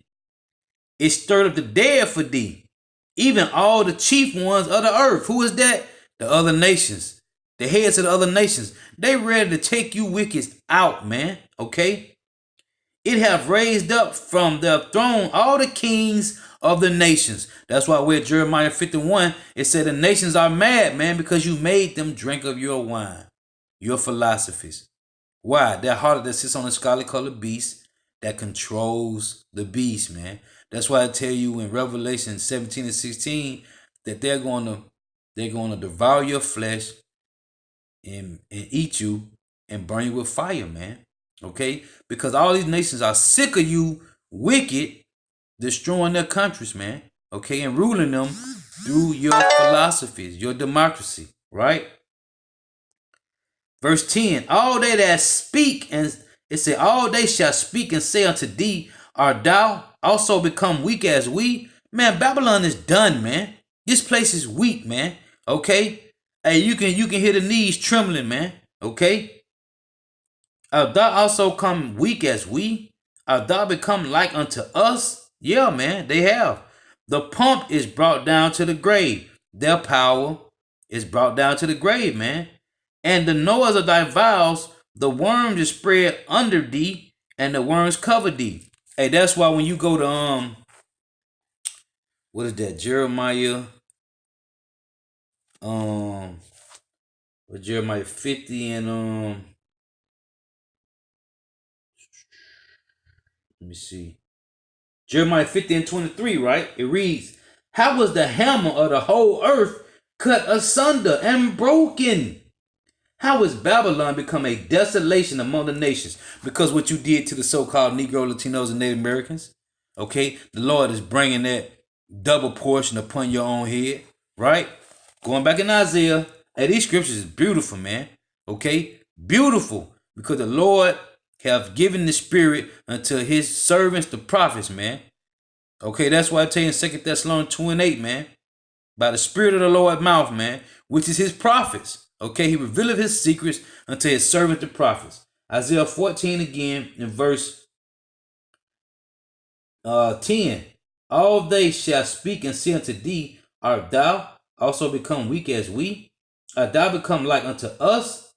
It stirred up the dead for thee, even all the chief ones of the earth. Who is that? The other nations. The heads of the other nations. They ready to take you wickeds out, man. Okay? It have raised up from their throne all the kings of the nations. That's why we're Jeremiah 51. It said the nations are mad, man, because you made them drink of your wine, your philosophies. Why? That heart that sits on the scarlet colored beast that controls the beast, man. That's why I tell you in Revelation 17 and 16 that they're going to devour your flesh and eat you and burn you with fire, man. Okay? Because all these nations are sick of you wicked destroying their countries, man. Okay? And ruling them through your philosophies, your democracy, right? Verse 10, all they that speak, and it said, all they shall speak and say unto thee, art thou also become weak as we? Man, Babylon is done, man. This place is weak, man. Okay? Hey, you can hear the knees trembling, man. Okay? Art thou also come weak as we? Art thou become like unto us? Yeah, man, they have. The pump is brought down to the grave. Their power is brought down to the grave, man. And the noise of thy vows, the worms is spread under thee, and the worms cover thee. Hey, that's why when you go to what is that? Jeremiah Jeremiah 50 and let me see. Jeremiah 50 and 23, right? It reads, how was the hammer of the whole earth cut asunder and broken? How has Babylon become a desolation among the nations? Because what you did to the so-called Negro, Latinos, and Native Americans. Okay? The Lord is bringing that double portion upon your own head. Right? Going back in Isaiah. Hey, these scriptures is beautiful, man. Okay? Beautiful. Because the Lord have given the spirit unto his servants, the prophets, man. Okay? That's why I tell you in 2 Thessalonians 2 and 8, man. By the spirit of the Lord's mouth, man. Which is his prophets. Okay, he revealed his secrets unto his servant the prophets. Isaiah 14 again in verse 10. All they shall speak and say unto thee, art thou also become weak as we? Art thou become like unto us?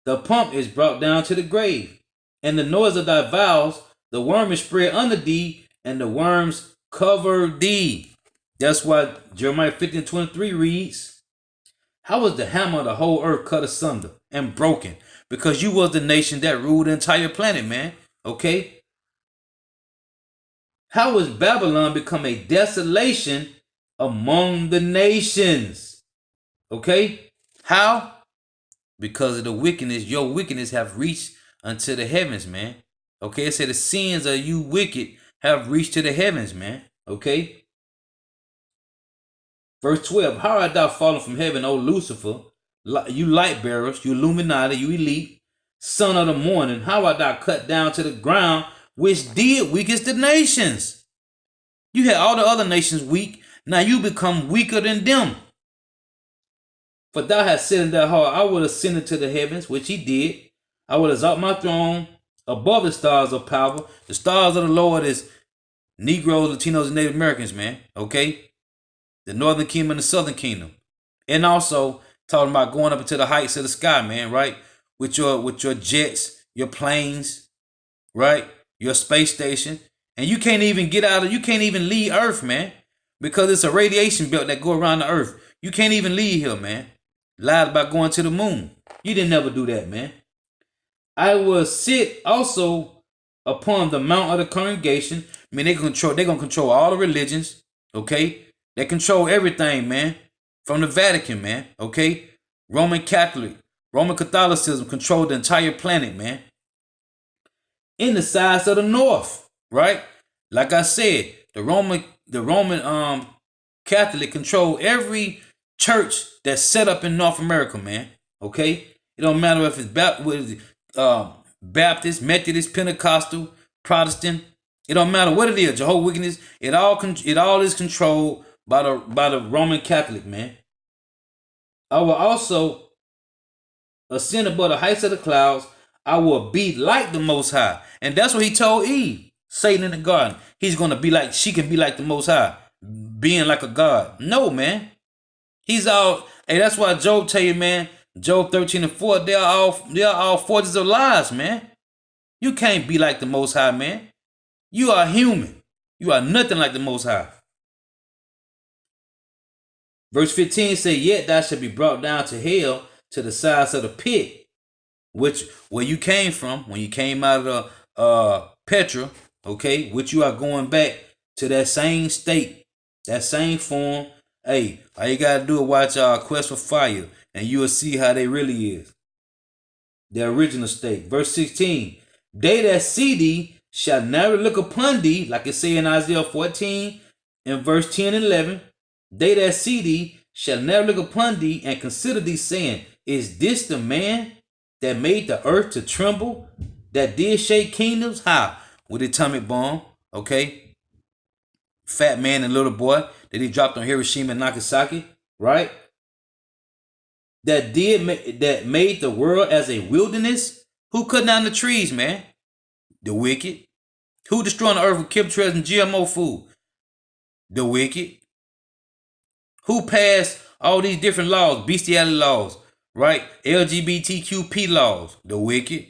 The pump is brought down to the grave, and the noise of thy vows, the worm is spread under thee, and the worms cover thee. That's why Jeremiah 50:23 reads, how was the hammer of the whole earth cut asunder and broken? Because you was the nation that ruled the entire planet, man. Okay? How was Babylon become a desolation among the nations? Okay? How? Because of the wickedness, your wickedness have reached unto the heavens, man. Okay? It said the sins of you wicked have reached to the heavens, man. Okay? Verse 12, how art thou fallen from heaven, O Lucifer, you light bearers, you Illuminati, you elite, son of the morning, how art thou cut down to the ground, which did weakest the nations? You had all the other nations weak, now you become weaker than them. For thou hast said in thy heart, I will ascend into the heavens, which he did. I will exalt my throne above the stars of power. The stars of the Lord is Negroes, Latinos, and Native Americans, man. Okay? The northern kingdom and the southern kingdom. And also talking about going up into the heights of the sky, man, right? With your jets, your planes, right? Your space station. And you can't even you can't even leave Earth, man. Because it's a radiation belt that go around the Earth. You can't even leave here, man. Lied about going to the moon. You didn't never do that, man. I will sit also upon the mount of the congregation. I mean, they're gonna control all the religions, okay? They control everything, man. From the Vatican, man. Okay? Roman Catholicism controlled the entire planet, man. In the sides of the north, right? Like I said, the Roman Catholic control every church that's set up in North America, man. Okay? It don't matter if it's Baptist, Methodist, Pentecostal, Protestant. It don't matter what it is. Jehovah's Witness. It all is controlled by the Roman Catholic, man. I will also ascend above the heights of the clouds. I will be like the Most High. And that's what he told Eve, Satan in the garden. She can be like the Most High, being like a God. No, man. Hey, that's why Job tell you, man, Job 13:4, they're all forges of lies, man. You can't be like the Most High, man. You are human. You are nothing like the Most High. Verse 15 say, yet thou shalt be brought down to hell, to the sides of the pit, where you came from, when you came out of Petra, okay, which you are going back to that same state, that same form. Hey, all you gotta do is watch Quest for Fire, and you will see how they really is. The original state. Verse 16, they that see thee shall never look upon thee, like it say in Isaiah 14 and verse 10 and 11. They that see thee shall never look upon thee and consider thee, saying, is this the man that made the earth to tremble, that did shake kingdoms? How? With the atomic bomb, okay? Fat man and little boy that he dropped on Hiroshima and Nagasaki, right? That made the world as a wilderness. Who cut down the trees, man? The wicked. Who destroying the earth with chemtrails and GMO food? The wicked. Who passed all these different laws, bestiality laws, right? LGBTQP laws? The wicked.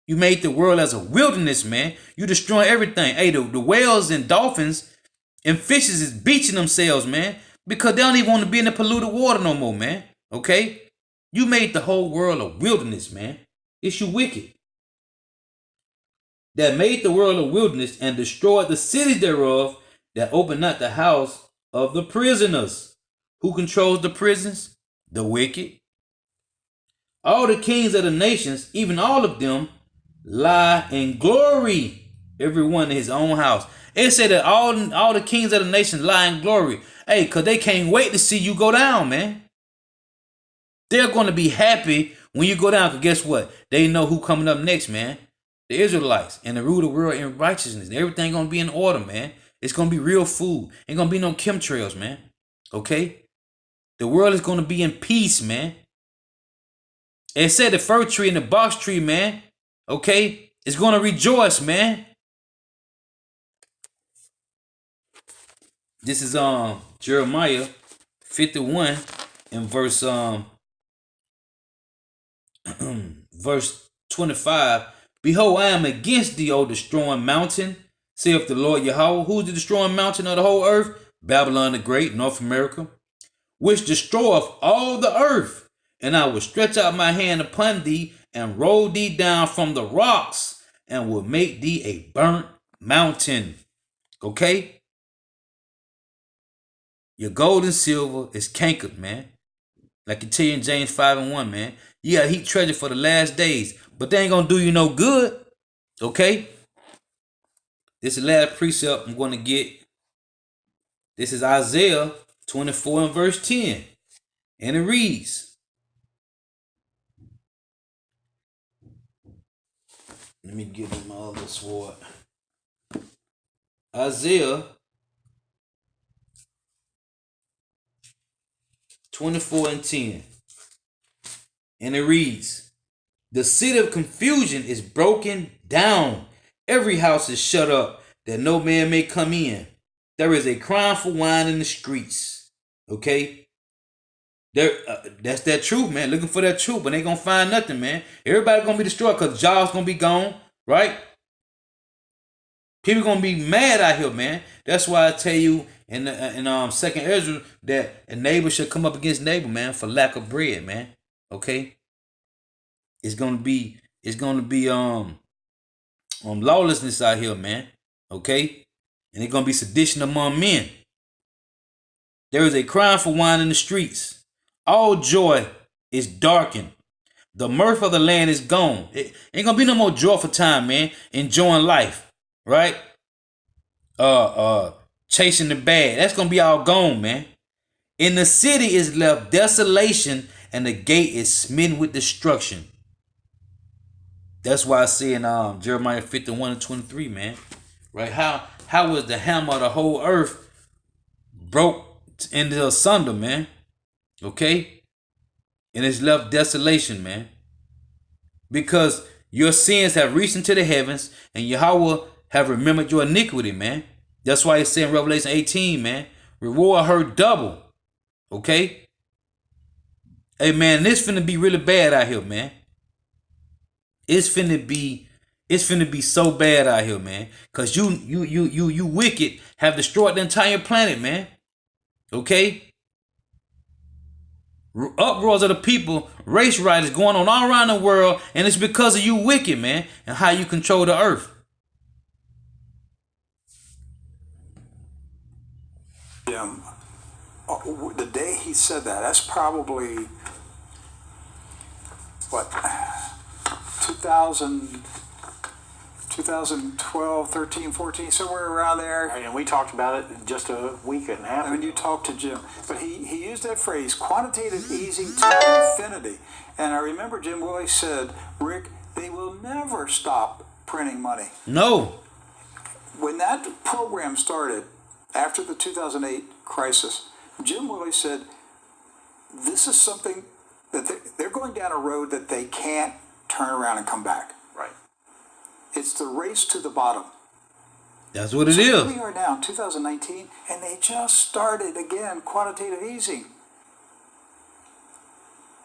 You made the world as a wilderness, man. You destroy everything. Hey, the whales and dolphins and fishes is beaching themselves, man, because they don't even want to be in the polluted water no more, man. Okay? You made the whole world a wilderness, man. It's you wicked. That made the world a wilderness and destroyed the cities thereof, that opened not the house of the prisoners. Who controls the prisons? The wicked. All the kings of the nations, even all of them, lie in glory, everyone in his own house. It said that all the kings of the nations lie in glory. Hey, because they can't wait to see you go down, man. They're going to be happy when you go down, because guess what? They know who coming up next, man. The Israelites, and the rule of the world in righteousness. Everything going to be in order, man. It's going to be real food. Ain't going to be no chemtrails, man. Okay? The world is going to be in peace, man. It said the fir tree and the box tree, man, okay, is going to rejoice, man. This is Jeremiah 51 and verse verse 25. Behold, I am against thee, O destroying mountain, saith the Lord Yahweh. Who is the destroying mountain of the whole earth? Babylon the Great, North America, which destroyeth all the earth. And I will stretch out my hand upon thee, and roll thee down from the rocks, and will make thee a burnt mountain. Okay? Your gold and silver is cankered, man. Like you tell you in James 5 and 1, man. You got heap treasure for the last days, but they ain't gonna do you no good. Okay? This is the last precept I'm gonna get. This is Isaiah 24 and verse 10. And it reads. Let me get in my other sword. Isaiah 24 and 10. And it reads, the city of confusion is broken down. Every house is shut up, that no man may come in. There is a crying for wine in the streets. Okay? That's that truth, man. Looking for that truth, but they gonna find nothing, man. Everybody gonna be destroyed because jobs gonna be gone, right? People gonna be mad out here, man. That's why I tell you in Second Ezra that a neighbor should come up against neighbor, man, for lack of bread, man. Okay, it's gonna be lawlessness out here, man. Okay, and it's gonna be sedition among men. There is a crying for wine in the streets. All joy is darkened. The mirth of the land is gone. It ain't gonna be no more joyful time, man. Enjoying life, right? Chasing the bad. That's gonna be all gone, man. In the city is left desolation, and the gate is smitten with destruction. That's why I say in Jeremiah 51 and 23, man. Right? How was the hammer of the whole earth broke into asunder, man? Okay? And it's left desolation, man. Because your sins have reached into the heavens, and Yahweh have remembered your iniquity, man. That's why it's saying in Revelation 18, man, reward her double. Okay? Hey, man, this finna be really bad out here, man. It's finna be so bad out here, man. Cause you wicked have destroyed the entire planet, man. Okay? Uproars of the people, race riots going on all around the world, and it's because of you wicked, man, and how you control the earth. Jim, the day he said that, that's probably, what, 2012, 13, 14, somewhere around there. And we talked about it just a week and a half ago. When you talked to Jim. But he used that phrase, quantitative easing to infinity. And I remember Jim Willie said, Rick, they will never stop printing money. No. When that program started, after the 2008 crisis, Jim Willie said, this is something that they're going down a road that they can't turn around and come back. Right. It's the race to the bottom. That's what it So is. here we are now in 2019, and they just started again quantitative easing.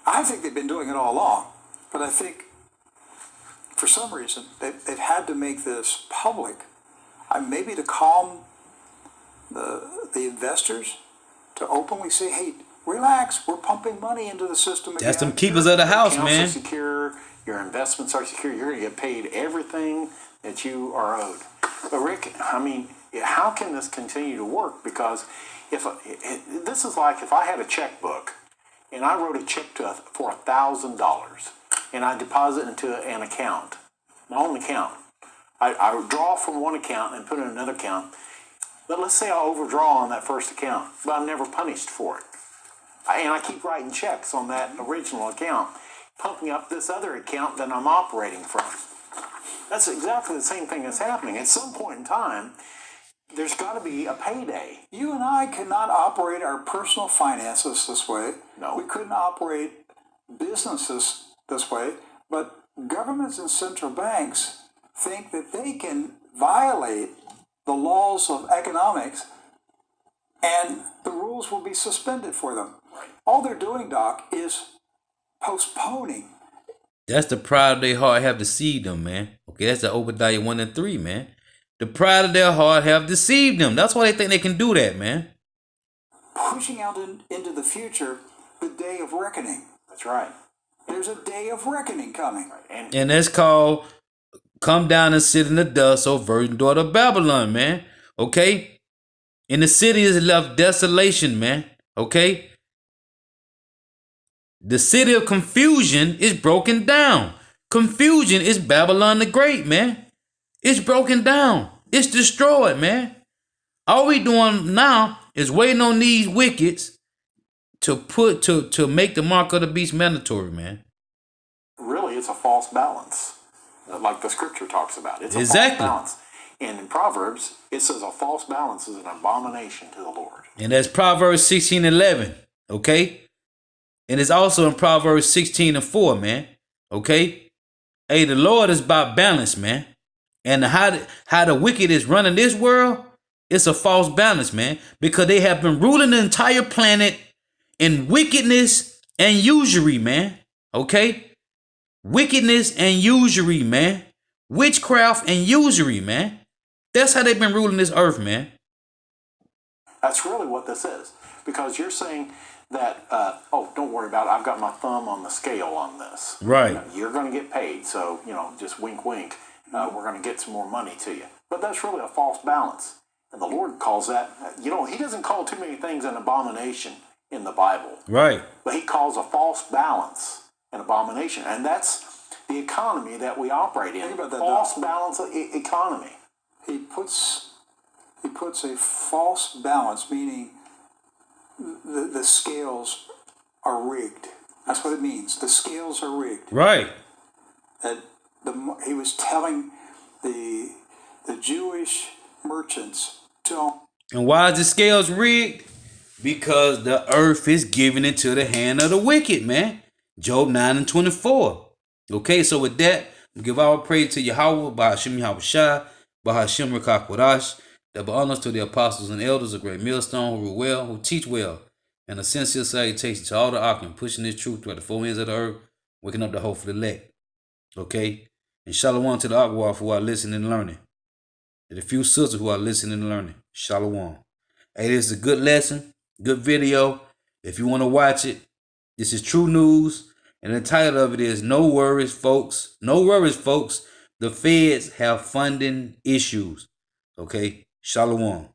I think they've been doing it all along, but I think for some reason they've had to make this public, maybe to calm the investors, to openly say, hey, relax, we're pumping money into the system again. That's them keepers of the house, Accounts man. are secure, your investments are secure, you're going to get paid everything that you are owed. But Rick, I mean, how can this continue to work? Because this is like if I had a checkbook and I wrote a check for $1,000 and I deposit into an account, my own account. I would draw from one account and put in another account. But let's say I overdraw on that first account, but I'm never punished for it. And I keep writing checks on that original account, pumping up this other account that I'm operating from. That's exactly the same thing that's happening. At some point in time, there's got to be a payday. You and I cannot operate our personal finances this way. No. We couldn't operate businesses this way, but governments and central banks think that they can violate the laws of economics and the rules will be suspended for them. All they're doing, Doc, is postponing. That's the pride of their heart have deceived them, man. Okay, that's the Obadiah 1 and 3, man. The pride of their heart have deceived them. That's why they think they can do that, man. Pushing out into the future the day of reckoning. That's right. There's a day of reckoning coming. And that's called come down and sit in the dust, O virgin daughter of Babylon, man. Okay? And the city is left desolation, man. Okay? The city of confusion is broken down. Confusion is Babylon the Great, man. It's broken down. It's destroyed, man. All we doing now is waiting on these wickets to make the mark of the beast mandatory, man. Really, it's a false balance, like the scripture talks about. It's a Exactly. false balance. And in Proverbs, it says a false balance is an abomination to the Lord. And that's Proverbs 16:11, okay? And it's also in Proverbs 16:4, man. Okay? Hey, the Lord is about balance, man. And how the wicked is running this world, it's a false balance, man. Because they have been ruling the entire planet in wickedness and usury, man. Okay? Wickedness and usury, man. Witchcraft and usury, man. That's how they've been ruling this earth, man. That's really what this is. Because you're saying that, don't worry about it. I've got my thumb on the scale on this. Right. You're going to get paid. So, just wink, wink. We're going to get some more money to you. But that's really a false balance. And the Lord calls that, he doesn't call too many things an abomination in the Bible. Right. But he calls a false balance an abomination. And that's the economy that we operate in. Think about that, false Doc. balance economy. He puts a false balance, meaning the scales are rigged. That's what it means. The scales are rigged. Right. That he was telling the Jewish merchants, don't. And why is the scales rigged? Because the earth is given into the hand of the wicked, man. Job 9 and 24. Okay, so with that, we give our praise to Yahweh, Bahashim Yahushua, Bahashim Rakakwadash, that honors to the apostles and elders of Great Millstone who rule well, who teach well, and a sincere salutation to all the Akim pushing this truth throughout the four ends of the earth, waking up the hope for the elect. Okay? And shalom to the Akwar who are listening and learning. To the few sisters who are listening and learning. Shalom. Hey, this is a good lesson, good video. If you want to watch it, this is True News. And the title of it is No Worries, Folks. No worries, folks. The feds have funding issues. Okay? Shalom.